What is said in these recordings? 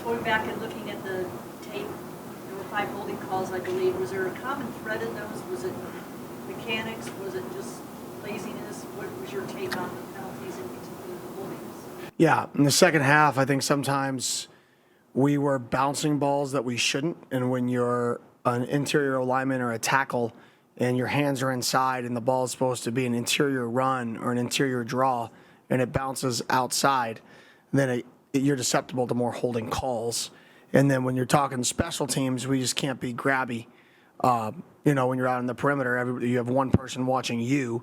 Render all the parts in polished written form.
going back and looking at the tape, there were 5 holding calls, I believe. Was there a common thread in those? Was it mechanics? Was it just laziness? What was your take on the penalties and particularly the holdings? Yeah, in the second half, I think sometimes we were bouncing balls that we shouldn't. And when you're an interior lineman or a tackle and your hands are inside and the ball is supposed to be an interior run or an interior draw and it bounces outside, then you're susceptible to more holding calls. And then when you're talking special teams, we just can't be grabby. When you're out in the perimeter, you have one person watching you,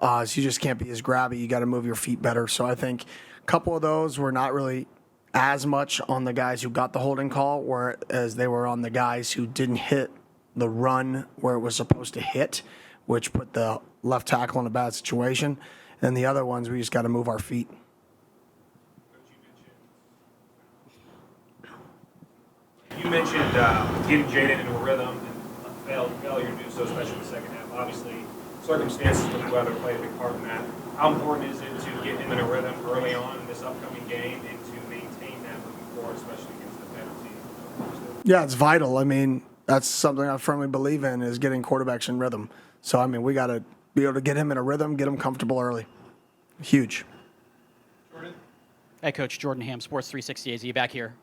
so you just can't be as grabby. You got to move your feet better. So I think a couple of those were not really as much on the guys who got the holding call, whereas they were on the guys who didn't hit the run where it was supposed to hit, which put the left tackle in a bad situation. And the other ones, we just got to move our feet. You mentioned getting Jaden into a rhythm and failure to do so, especially in the second half. Obviously, circumstances with the weather played a big part in that. How important is it to get him in a rhythm early on in this upcoming game and to maintain that moving forward, especially against the better team? Yeah, it's vital. I mean, that's something I firmly believe in, is getting quarterbacks in rhythm. So, I mean, we got to be able to get him in a rhythm, get him comfortable early. Huge. Jordan? Hey, Coach. Jordan Ham, Sports 360 AZ, back here.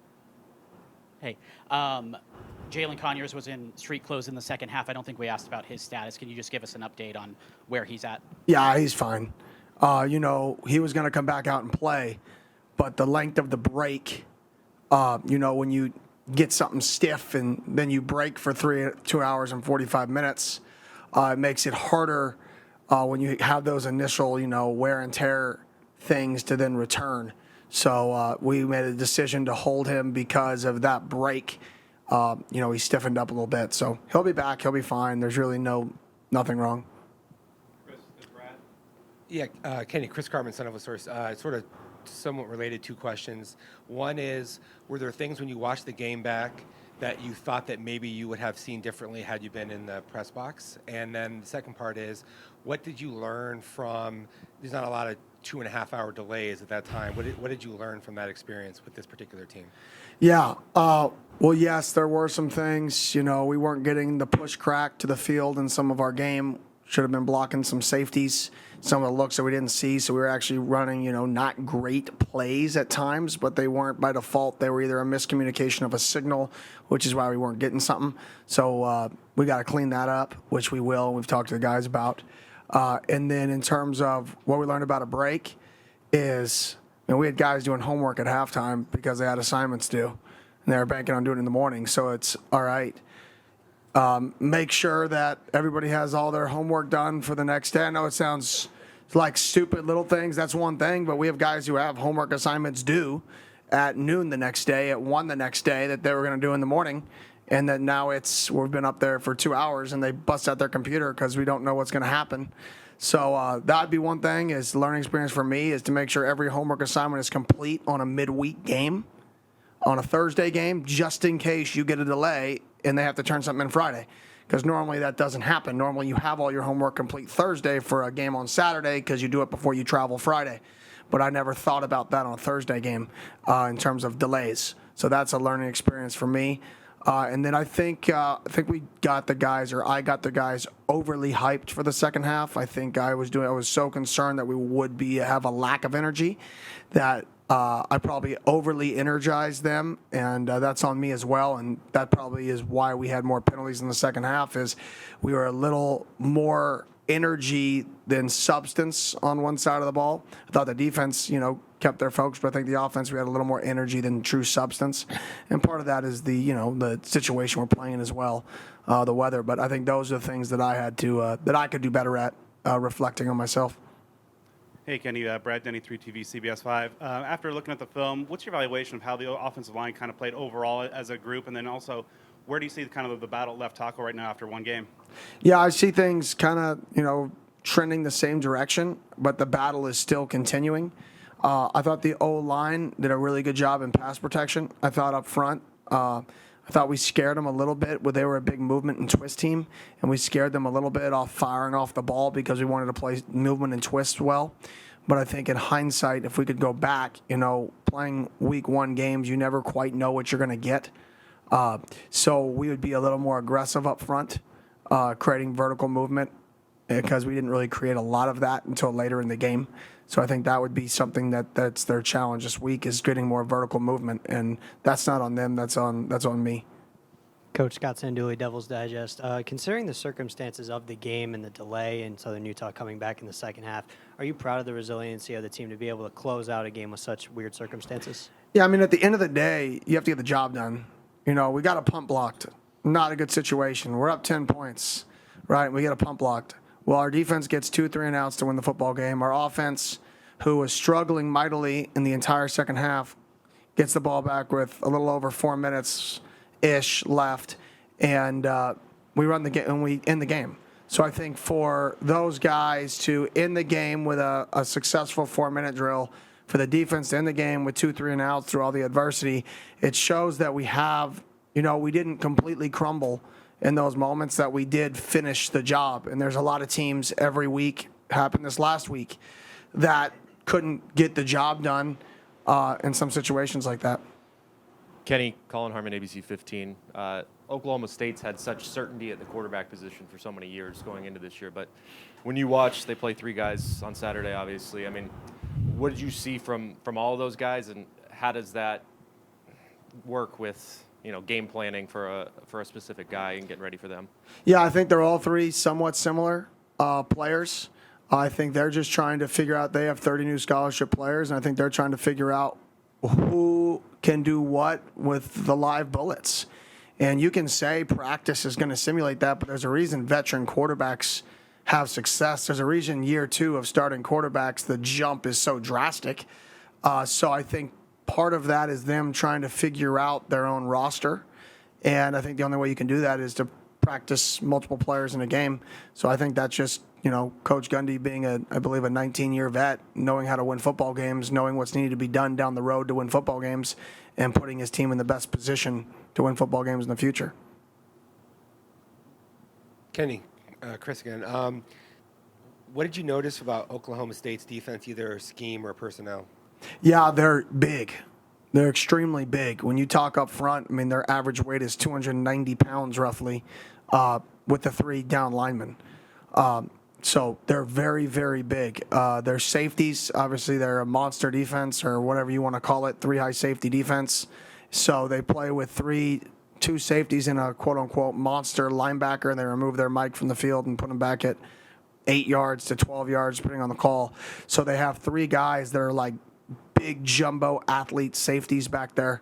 Hey, Jalen Conyers was in street clothes in the second half. I don't think we asked about his status. Can you just give us an update on where he's at? Yeah, he's fine. He was going to come back out and play, but the length of the break, when you get something stiff and then you break for 2 hours and 45 minutes, it makes it harder when you have those initial, wear and tear things to then return. So we made a decision to hold him because of that break. He stiffened up a little bit. So he'll be back. He'll be fine. There's really nothing wrong. Chris, this is Brad. Yeah, Kenny, Chris Carmen, son of a source. Sort of somewhat related, 2 questions. One is, were there things when you watched the game back that you thought that maybe you would have seen differently had you been in the press box? And then the second part is, what did you learn from, there's not a lot of 2.5-hour delays at that time. What did you learn from that experience with this particular team? Yeah. Well, yes, there were some things. We weren't getting the push crack to the field in some of our game. Should have been blocking some safeties, some of the looks that we didn't see. So we were actually running, not great plays at times, but they weren't by default. They were either a miscommunication of a signal, which is why we weren't getting something. So we got to clean that up, which we will. We've talked to the guys about. And then in terms of what we learned about a break is, we had guys doing homework at halftime because they had assignments due, and they were banking on doing it in the morning. So it's all right. Make sure that everybody has all their homework done for the next day. I know it sounds like stupid little things. That's one thing, but we have guys who have homework assignments due at noon the next day, at 1 the next day that they were going to do in the morning. And then now we've been up there for 2 hours and they bust out their computer because we don't know what's going to happen. So that'd be one thing, is learning experience for me, is to make sure every homework assignment is complete on a midweek game, on a Thursday game, just in case you get a delay and they have to turn something in Friday. Because normally that doesn't happen. Normally you have all your homework complete Thursday for a game on Saturday because you do it before you travel Friday. But I never thought about that on a Thursday game in terms of delays. So that's a learning experience for me. And then I think we got the guys, or I got the guys, overly hyped for the second half. I think I was so concerned that we would have a lack of energy that I probably overly energized them, and that's on me as well. And that probably is why we had more penalties in the second half, is we were a little more energy than substance on one side of the ball. I thought the defense, kept their focus, but I think the offense, we had a little more energy than true substance. And part of that is the situation we're playing as well, the weather. But I think those are the things that I had to that I could do better at, reflecting on myself. Hey, Kenny, Brad Denny, 3TV, CBS 5. After looking at the film, what's your evaluation of how the offensive line kind of played overall as a group? And then also, where do you see kind of the battle at left tackle right now after one game? Yeah, I see things kind of, trending the same direction, but the battle is still continuing. I thought the O-line did a really good job in pass protection. I thought up front, I thought we scared them a little bit. They were a big movement and twist team, and we scared them a little bit off firing off the ball because we wanted to play movement and twist well. But I think in hindsight, if we could go back, playing week 1 games, you never quite know what you're going to get. So we would be a little more aggressive up front, creating vertical movement, because we didn't really create a lot of that until later in the game. So I think that would be something that's their challenge this week, is getting more vertical movement, and that's not on them. That's on me. Coach Scott Sanduli, Devil's Digest. Considering the circumstances of the game and the delay in Southern Utah coming back in the second half, are you proud of the resiliency of the team to be able to close out a game with such weird circumstances? Yeah, I mean, at the end of the day, you have to get the job done. We got a punt blocked. Not a good situation. We're up 10 points, right? We get a punt blocked. Well, our defense gets 2 3-and-outs to win the football game. Our offense, who was struggling mightily in the entire second half, gets the ball back with a little over 4 minutes-ish left, and we run the game and we end the game. So I think for those guys to end the game with a successful 4-minute drill, for the defense to end the game with 2 3-and-outs through all the adversity, it shows that we have, we didn't completely crumble in those moments, that we did finish the job. And there's a lot of teams every week, happened this last week, that couldn't get the job done in some situations like that. Kenny, Colin Harmon, ABC 15. Oklahoma State's had such certainty at the quarterback position for so many years going into this year. But when you watch, they play 3 guys on Saturday, obviously. I mean, what did you see from all of those guys, and how does that work with game planning for a specific guy and getting ready for them? Yeah, I think they're all 3 somewhat similar players. I think they're just trying to figure out, they have 30 new scholarship players, and I think they're trying to figure out who can do what with the live bullets. And you can say practice is going to simulate that, but there's a reason veteran quarterbacks have success. There's a reason year 2 of starting quarterbacks, the jump is so drastic. So I think part of that is them trying to figure out their own roster. And I think the only way you can do that is to practice multiple players in a game. So I think that's just, Coach Gundy being I believe a 19-year vet, knowing how to win football games, knowing what's needed to be done down the road to win football games, and putting his team in the best position to win football games in the future. Kenny, Chris again. What did you notice about Oklahoma State's defense, either scheme or personnel? Yeah, they're big. They're extremely big. When you talk up front, I mean, their average weight is 290 pounds roughly with the 3 down linemen. So they're very, very big. Their safeties, obviously, they're a monster defense, or whatever you want to call it, 3 high safety defense. So they play with 2 safeties and a quote-unquote monster linebacker, and they remove their mic from the field and put them back at 8 yards to 12 yards, depending on the call. So they have 3 guys that are like big jumbo athlete safeties back there,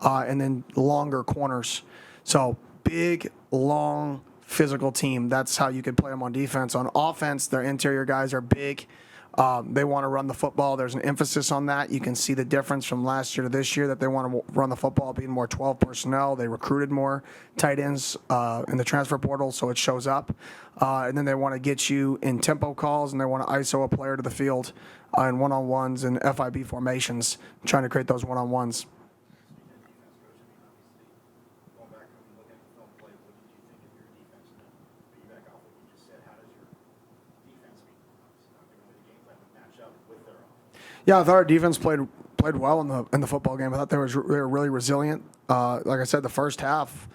and then longer corners. So big, long, physical team. That's how you could play them on defense. On offense, their interior guys are big. They want to run the football. There's an emphasis on that. You can see the difference from last year to this year, that they want to run the football, being more 12 personnel. They recruited more tight ends in the transfer portal, so it shows up. And then they want to get you in tempo calls, and they want to ISO a player to the field in one-on-ones and FIB formations, trying to create those one-on-ones. Yeah, I thought our defense played well in the football game. I thought they were really resilient. Like I said, the first half,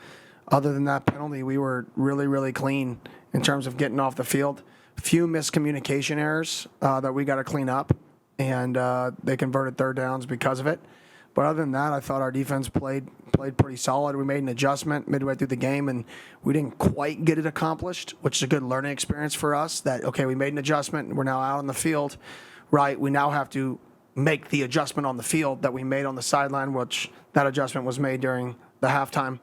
other than that penalty, we were really, really clean in terms of getting off the field. Few miscommunication errors that we got to clean up, and they converted 3rd downs because of it. But other than that, I thought our defense played pretty solid. We made an adjustment midway through the game, and we didn't quite get it accomplished, which is a good learning experience for us. That, okay, we made an adjustment, and we're now out on the field. Right, we now have to make the adjustment on the field that we made on the sideline, which that adjustment was made during the halftime.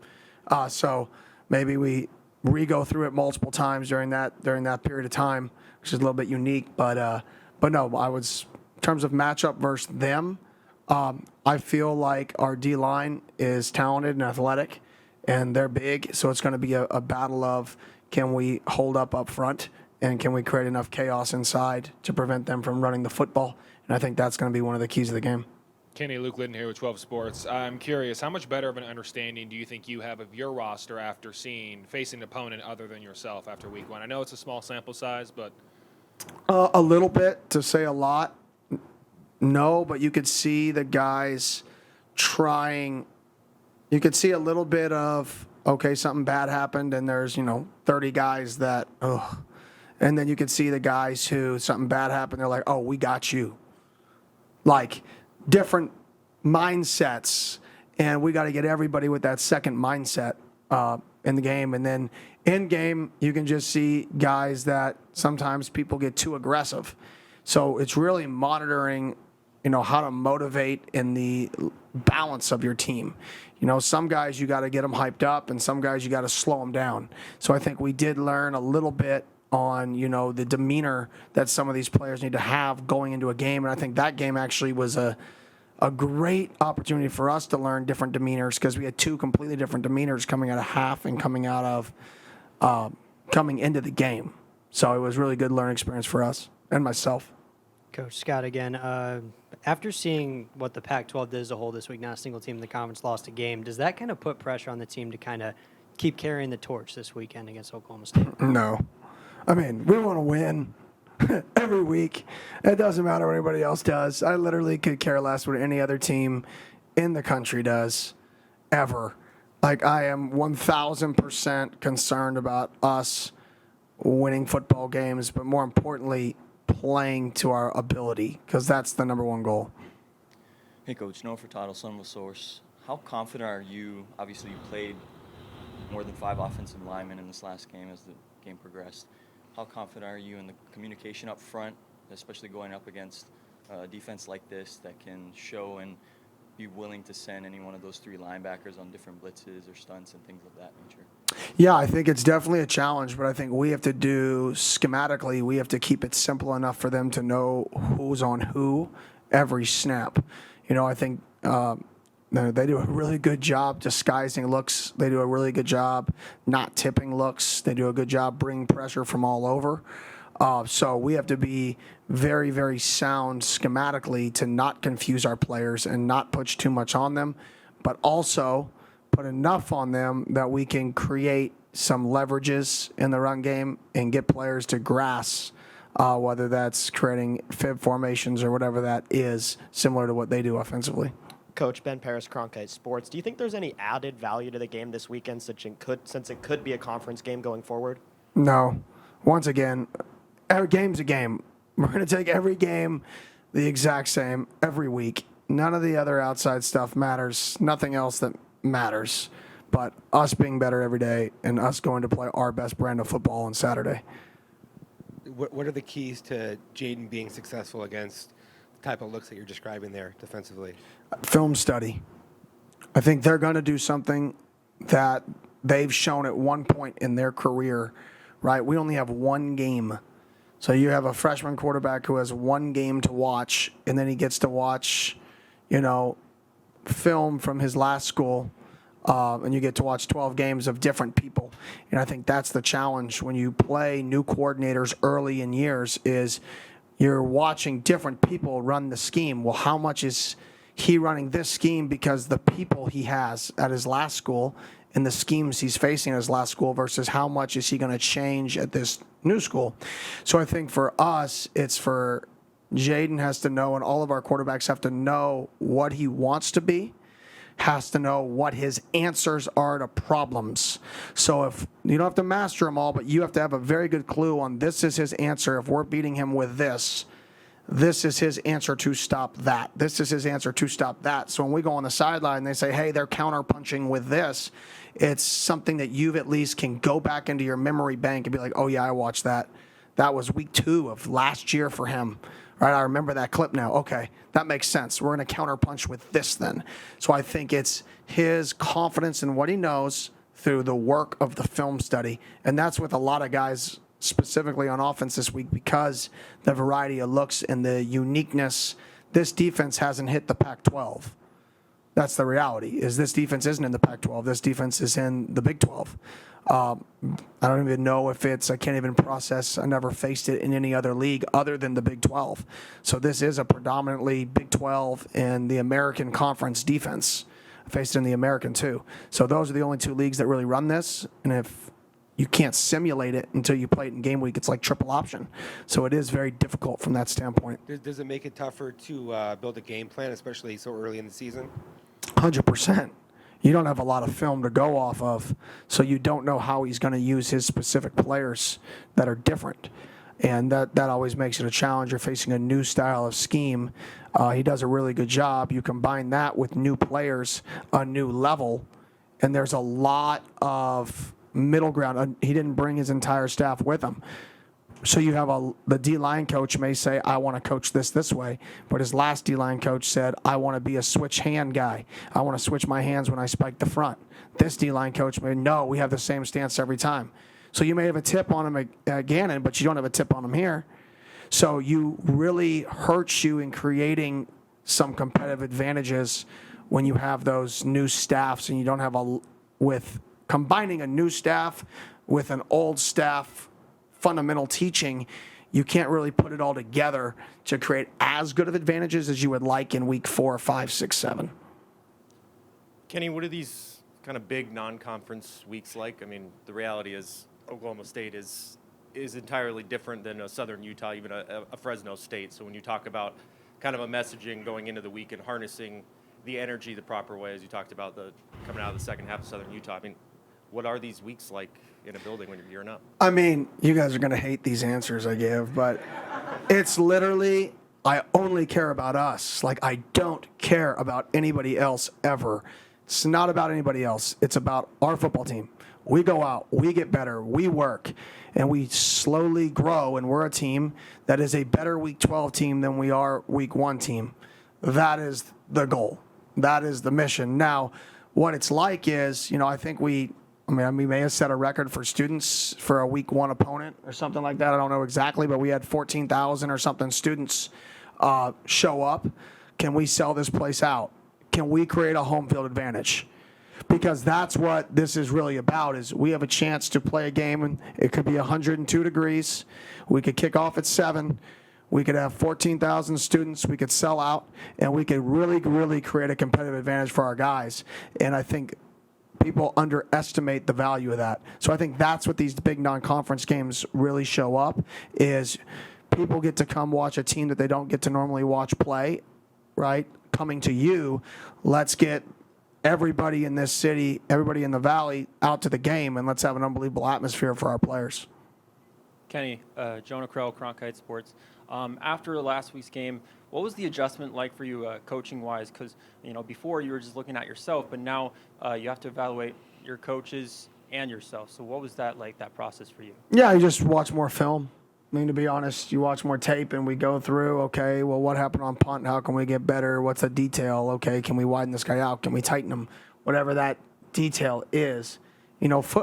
So maybe we re-go through it multiple times during that period of time, which is a little bit unique. But no, in terms of matchup versus them, I feel like our D-line is talented and athletic, and they're big. So it's going to be a battle of, can we hold up front, and can we create enough chaos inside to prevent them from running the football? And I think that's going to be one of the keys of the game. Kenny, Luke Liddon here with 12 Sports. I'm curious, how much better of an understanding do you think you have of your roster after facing an opponent other than yourself after week 1? I know it's a small sample size, but... A little bit, to say a lot. No, but you could see the guys trying. You could see a little bit of, okay, something bad happened, and there's, 30 guys that, ugh. And then you could see the guys who something bad happened, they're like, oh, we got you. Like, different mindsets, and we got to get everybody with that second mindset in the game. And then in game, you can just see guys that sometimes people get too aggressive. So it's really monitoring, how to motivate in the balance of your team. Some guys you got to get them hyped up, and some guys you got to slow them down. So I think we did learn a little bit on, the demeanor that some of these players need to have going into a game. And I think that game actually was a great opportunity for us to learn different demeanors, because we had two completely different demeanors coming out of half and coming into the game. So it was really good learning experience for us and myself. Coach Scott again. After seeing what the Pac-12 did as a whole this week, not a single team in the conference lost a game, does that kind of put pressure on the team to kind of keep carrying the torch this weekend against Oklahoma State? No. I mean, we want to win every week. It doesn't matter what anybody else does. I literally could care less what any other team in the country does, ever. Like, I am 1,000% concerned about us winning football games, but more importantly, playing to our ability, because that's the number one goal. Hey, Coach. Noah Furtado, son of a source. How confident are you? Obviously, you played more than 5 offensive linemen in this last game as the game progressed. How confident are you in the communication up front, especially going up against a defense like this that can show and be willing to send any one of those 3 linebackers on different blitzes or stunts and things of that nature? Yeah, I think it's definitely a challenge, but I think we have to do schematically, we have to keep it simple enough for them to know who's on who every snap. I think they do a really good job disguising looks. They do a really good job not tipping looks. They do a good job bringing pressure from all over. So we have to be very, very sound schematically to not confuse our players and not push too much on them, but also put enough on them that we can create some leverages in the run game and get players to grass, whether that's creating fib formations or whatever that is, similar to what they do offensively. Coach Ben Paris, Cronkite Sports. Do you think there's any added value to the game this weekend since it could be a conference game going forward? No. Once again, every game's a game. We're going to take every game the exact same every week. None of the other outside stuff matters. Nothing else that matters. But us being better every day and us going to play our best brand of football on Saturday. What are the keys to Jaden being successful against the type of looks that you're describing there defensively? Film study. I think they're going to do something that they've shown at one point in their career, right? We only have one game. So you have a freshman quarterback who has one game to watch, and then he gets to watch, film from his last school, and you get to watch 12 games of different people. And I think that's the challenge when you play new coordinators early in years is you're watching different people run the scheme. Well, how much is he running this scheme because the people he has at his last school and the schemes he's facing at his last school versus how much is he going to change at this new school? So I think for us, it's for Jaden has to know, and all of our quarterbacks have to know what he wants to be, has to know what his answers are to problems. So if you don't have to master them all, but you have to have a very good clue on this is his answer. If we're beating him with this, this is his answer to stop that. This is his answer to stop that. So when we go on the sideline, they say, hey, they're counter-punching with this. It's something that you at least can go back into your memory bank and be like, oh, yeah, I watched that. That was week 2 of last year for him. Right, I remember that clip now. Okay, that makes sense. We're going to counterpunch with this then. So I think it's his confidence in what he knows through the work of the film study. And that's with a lot of guys specifically on offense this week because the variety of looks and the uniqueness. This defense hasn't hit the Pac-12. That's the reality, is this defense isn't in the Pac-12. This defense is in the Big 12. I don't even know if I can't even process. I never faced it in any other league other than the Big 12. So this is a predominantly Big 12 and the American Conference defense. I faced it in the American too. So those are the only 2 leagues that really run this. And if you can't simulate it until you play it in game week. It's like triple option. So it is very difficult from that standpoint. Does it make it tougher to build a game plan, especially so early in the season? 100%. You don't have a lot of film to go off of, so you don't know how he's going to use his specific players that are different. And that always makes it a challenge. You're facing a new style of scheme. He does a really good job. You combine that with new players, a new level, and there's a lot of middle ground. He didn't bring his entire staff with him. So you have the D-line coach may say, I want to coach this way, but his last D-line coach said, I want to be a switch hand guy. I want to switch my hands when I spike the front. This D-line coach may, no, we have the same stance every time. So you may have a tip on him at Gannon, but you don't have a tip on him here. So you really hurt you in creating some competitive advantages when you have those new staffs and you don't have with combining a new staff with an old staff fundamental teaching, you can't really put it all together to create as good of advantages as you would like in week 4, 5, 6, 7. Kenny, what are these kind of big non-conference weeks like? I mean, the reality is Oklahoma State is entirely different than a Southern Utah, even a Fresno State. So when you talk about kind of a messaging going into the week and harnessing the energy the proper way, as you talked about coming out of the second half of Southern Utah, I mean, what are these weeks like in a building when you're gearing up? I mean, you guys are going to hate these answers I give, but it's literally, I only care about us. Like, I don't care about anybody else ever. It's not about anybody else. It's about our football team. We go out, we get better, we work, and we slowly grow, and we're a team that is a better Week 12 team than we are Week 1 team. That is the goal. That is the mission. Now, what it's like is, I think we may have set a record for students for a Week 1 opponent or something like that. I don't know exactly, but we had 14,000 or something students show up. Can we sell this place out? Can we create a home field advantage? Because that's what this is really about, is we have a chance to play a game, and it could be 102 degrees. We could kick off at 7. We could have 14,000 students. We could sell out, and we could really, really create a competitive advantage for our guys. And I think people underestimate the value of that. So I think that's what these big non-conference games really show up, is people get to come watch a team that they don't get to normally watch play, right? Coming to you, let's get everybody in this city, everybody in the valley out to the game, and let's have an unbelievable atmosphere for our players. Kenny, Jonah Krell, Cronkite Sports. After last week's game, what was the adjustment like for you coaching-wise? Because, before you were just looking at yourself, but now you have to evaluate your coaches and yourself. So what was that like, that process for you? Yeah, you just watch more film. I mean, to be honest, you watch more tape and we go through, okay, well, what happened on punt? How can we get better? What's the detail? Okay, can we widen this guy out? Can we tighten him? Whatever that detail is.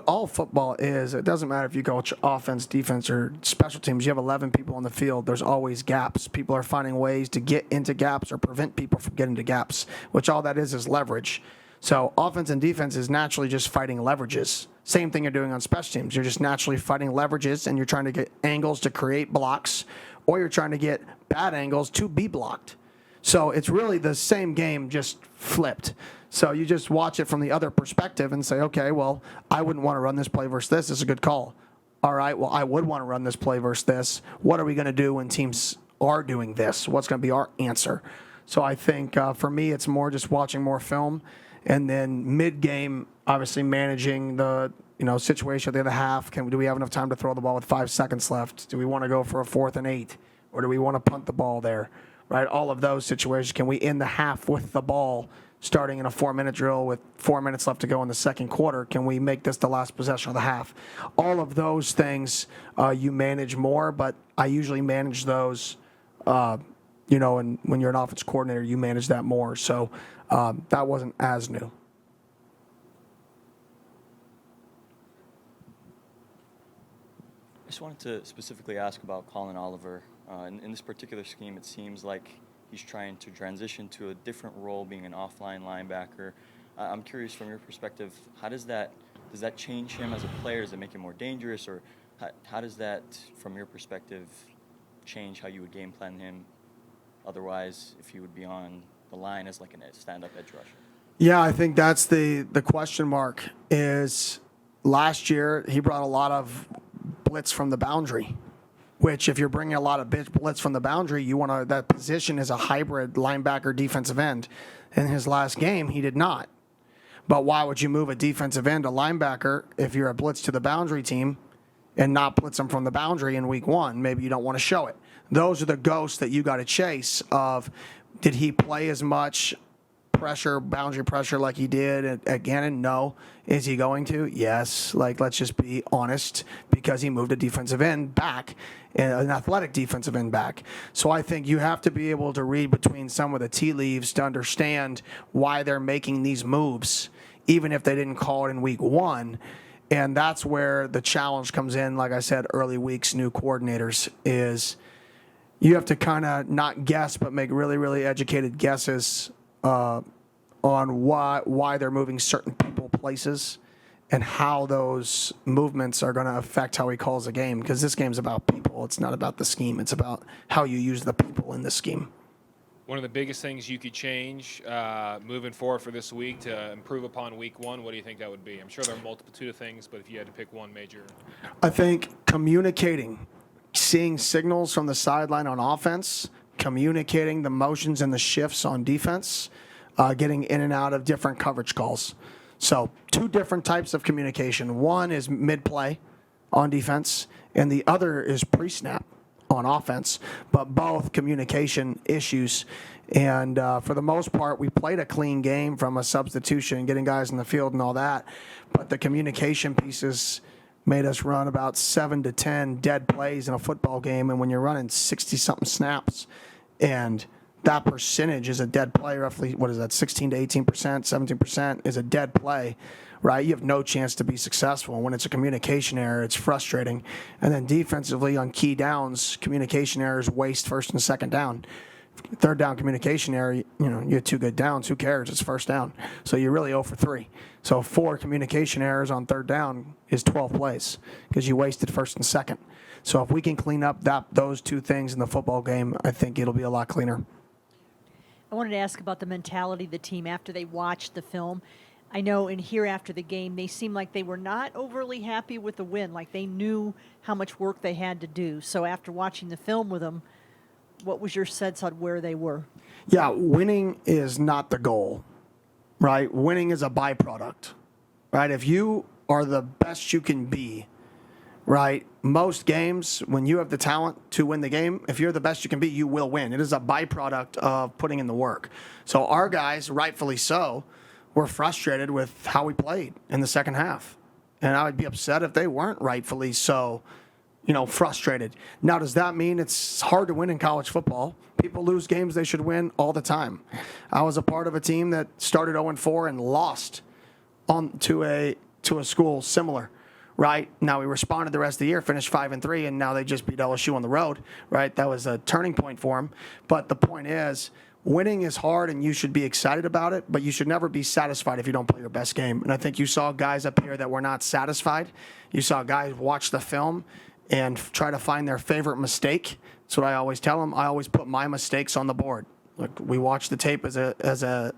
All football is, it doesn't matter if you coach offense, defense, or special teams. You have 11 people on the field. There's always gaps. People are finding ways to get into gaps or prevent people from getting to gaps, which all that is leverage. So offense and defense is naturally just fighting leverages. Same thing you're doing on special teams. You're just naturally fighting leverages, and you're trying to get angles to create blocks, or you're trying to get bad angles to be blocked. So it's really the same game, just flipped. So you just watch it from the other perspective and say, okay, well, I wouldn't want to run this play versus this. It's a good call. All right, well, I would want to run this play versus this. What are we going to do when teams are doing this? What's going to be our answer? So I think for me, it's more just watching more film, and then mid-game, obviously managing the situation at the other half. Do we have enough time to throw the ball with 5 seconds left? Do we want to go for a 4th and 8, or do we want to punt the ball there? Right, all of those situations. Can we end the half with the ball, starting in a 4-minute drill with 4 minutes left to go in the second quarter? Can we make this the last possession of the half? All of those things you manage more, but I usually manage those, and when you're an offense coordinator, you manage that more. So that wasn't as new. I just wanted to specifically ask about Colin Oliver. In this particular scheme, it seems like he's trying to transition to a different role, being an offline linebacker. I'm curious, from your perspective, how does that change him as a player? Does it make him more dangerous, or how does that, from your perspective, change how you would game plan him? Otherwise, if he would be on the line as like a stand-up edge rusher. Yeah, I think that's the question mark is, last year he brought a lot of blitz from the boundary, which if you're bringing a lot of blitz from the boundary, you want to, that position is a hybrid linebacker defensive end. In his last game, he did not. But why would you move a defensive end to linebacker if you're a blitz to the boundary team and not blitz them from the boundary in week one? Maybe you don't want to show it. Those are the ghosts that you got to chase of, did he play as much pressure, boundary pressure like he did at Gannon? No. Is he going to? Yes. Like, let's just be honest, because he moved a defensive end back, an athletic defensive end back. So I think you have to be able to read between some of the tea leaves to understand why they're making these moves, even if they didn't call it in week one. And that's where the challenge comes in. Like I said, early weeks, new coordinators, is you have to kind of not guess, but make really, really educated guesses on why they're moving certain people places and how those movements are going to affect how he calls a game. Because this game's about people. It's not about the scheme. It's about how you use the people in the scheme. One of the biggest things you could change moving forward for this week to improve upon week one, what do you think that would be? I'm sure there are a multitude of things, but if you had to pick one major. I think communicating, seeing signals from the sideline on offense, communicating the motions and the shifts on defense, getting in and out of different coverage calls. So 2 different types of communication. One is mid-play on defense, and the other is pre-snap on offense, but both communication issues. And for the most part, we played a clean game from a substitution, getting guys in the field and all that, but the communication pieces made us run about 7 to 10 dead plays in a football game. And when you're running 60-something snaps, and that percentage is a dead play, roughly, what is that, 16 to 18%, 17% is a dead play, right? You have no chance to be successful. When it's a communication error, it's frustrating. And then defensively on key downs, communication errors waste first and second down. Third down communication error, you had 2 good downs, who cares? It's first down. So you're really 0 for 3. So 4 communication errors on third down is 12 plays because you wasted first and second. So if we can clean up those 2 things in the football game, I think it'll be a lot cleaner. I wanted to ask about the mentality of the team after they watched the film. I know in here after the game, they seemed like they were not overly happy with the win, like they knew how much work they had to do. So after watching the film with them, what was your sense on where they were? Yeah, winning is not the goal, right? Winning is a byproduct, right? If you are the best you can be, right? Most games, when you have the talent to win the game, if you're the best you can be, you will win. It is a byproduct of putting in the work. So our guys, rightfully so, were frustrated with how we played in the second half. And I would be upset if they weren't rightfully so, frustrated. Now, does that mean it's hard to win in college football? People lose games they should win all the time. I was a part of a team that started 0-4 and lost to a school similar. Right? Now we responded the rest of the year, finished 5-3, and now they just beat LSU on the road. Right? That was a turning point for them. But the point is, winning is hard, and you should be excited about it, but you should never be satisfied if you don't play your best game. And I think you saw guys up here that were not satisfied. You saw guys watch the film and try to find their favorite mistake. That's what I always tell them. I always put my mistakes on the board. Like, we watch the tape as a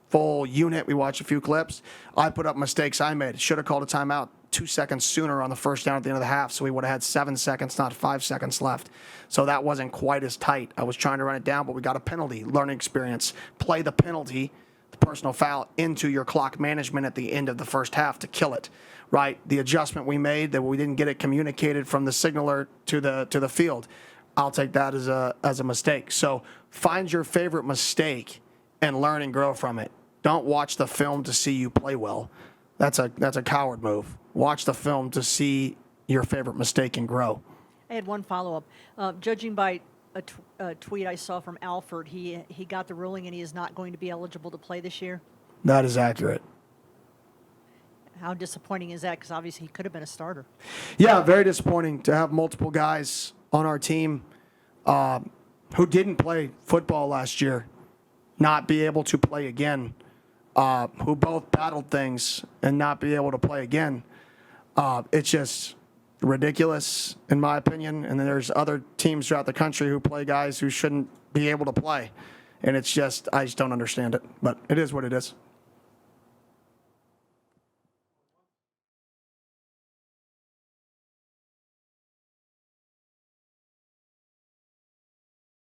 full unit. We watch a few clips. I put up mistakes I made. Should have called a timeout 2 seconds sooner on the first down at the end of the half, so we would have had 7 seconds, not 5 seconds left. So that wasn't quite as tight. I was trying to run it down, but we got a penalty, learning experience. Play the penalty, the personal foul, into your clock management at the end of the first half to kill it, right? The adjustment we made, that we didn't get it communicated from the signaler to the field, I'll take that as a mistake. So find your favorite mistake and learn and grow from it. Don't watch the film to see you play well. That's a coward move. Watch the film to see your favorite mistake and grow. I had one follow-up. Judging by a tweet I saw from Alford, he got the ruling and he is not going to be eligible to play this year. That is accurate. How disappointing is that? Because obviously he could have been a starter. Yeah, very disappointing to have multiple guys on our team who didn't play football last year not be able to play again, who both battled things and not be able to play again. It's just ridiculous, in my opinion. And then there's other teams throughout the country who play guys who shouldn't be able to play. And I just don't understand it. But it is what it is.